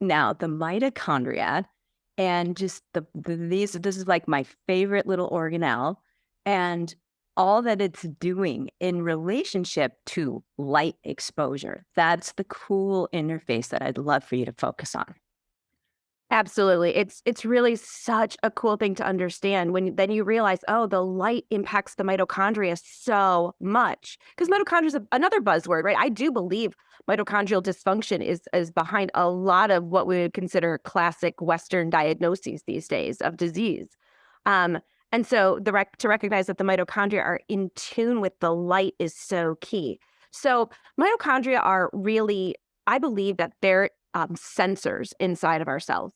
Now, the mitochondria and just this is like my favorite little organelle, and all that it's doing in relationship to light exposure. That's the cool interface that I'd love for you to focus on. Absolutely. It's really such a cool thing to understand when then you realize, oh, the light impacts the mitochondria so much. Because mitochondria is another buzzword, right? I do believe mitochondrial dysfunction is behind a lot of what we would consider classic Western diagnoses these days of disease. Um, and so to recognize that the mitochondria are in tune with the light is so key. So mitochondria are really, I believe that they're sensors inside of our cells.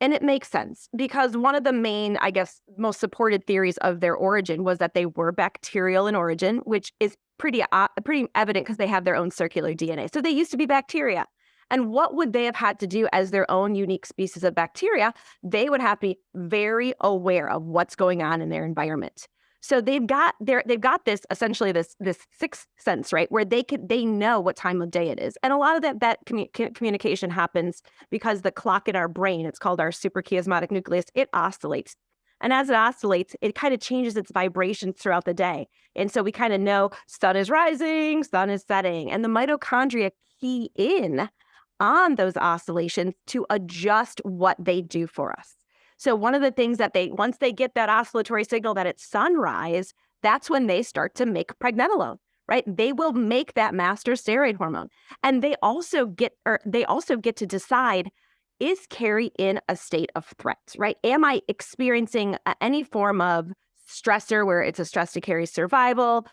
And it makes sense because one of the main, I guess, most supported theories of their origin was that they were bacterial in origin, which is pretty evident because they have their own circular DNA. So they used to be bacteria. And what would they have had to do as their own unique species of bacteria? They would have to be very aware of what's going on in their environment. So they've got this essentially this sixth sense, right, where they know what time of day it is, and a lot of that communication happens because the clock in our brain, it's called our suprachiasmatic nucleus, it oscillates, and as it oscillates, it kind of changes its vibrations throughout the day, and so we kind of know sun is rising, sun is setting, and the mitochondria key in on those oscillations to adjust what they do for us. So one of the things that once they get that oscillatory signal that it's sunrise, that's when they start to make pregnenolone, right? They will make that master steroid hormone. And they also get to decide, is Carrie in a state of threat, right? Am I experiencing any form of stressor where it's a stress to Carrie's survival?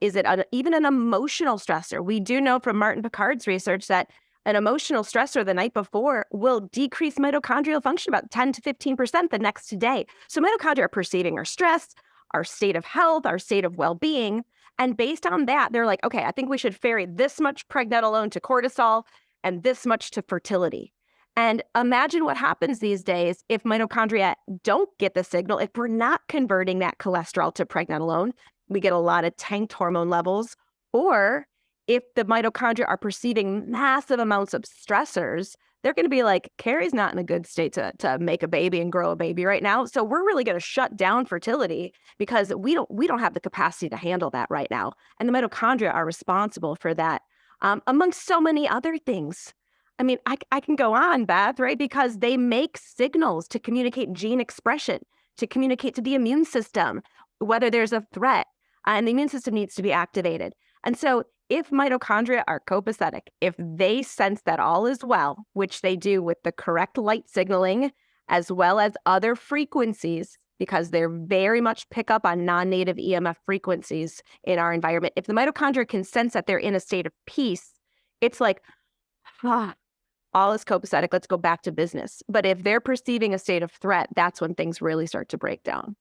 Is it even an emotional stressor? We do know from Martin Picard's research that an emotional stressor the night before will decrease mitochondrial function about 10 to 15% the next day. So mitochondria are perceiving our stress, our state of health, our state of well-being. And based on that, they're like, okay, I think we should vary this much pregnenolone to cortisol and this much to fertility. And imagine what happens these days if mitochondria don't get the signal, if we're not converting that cholesterol to pregnenolone, we get a lot of tanked hormone levels, or if the mitochondria are perceiving massive amounts of stressors, they're going to be like, Carrie's not in a good state to make a baby and grow a baby right now. So we're really going to shut down fertility because we don't have the capacity to handle that right now. And the mitochondria are responsible for that, amongst so many other things. I mean, I can go on, Beth, right? Because they make signals to communicate gene expression, to communicate to the immune system, whether there's a threat, and the immune system needs to be activated. And so if mitochondria are copacetic, if they sense that all is well, which they do with the correct light signaling, as well as other frequencies, because they're very much pick up on non-native EMF frequencies in our environment. If the mitochondria can sense that they're in a state of peace, it's like, ah, all is copacetic, let's go back to business. But if they're perceiving a state of threat, that's when things really start to break down.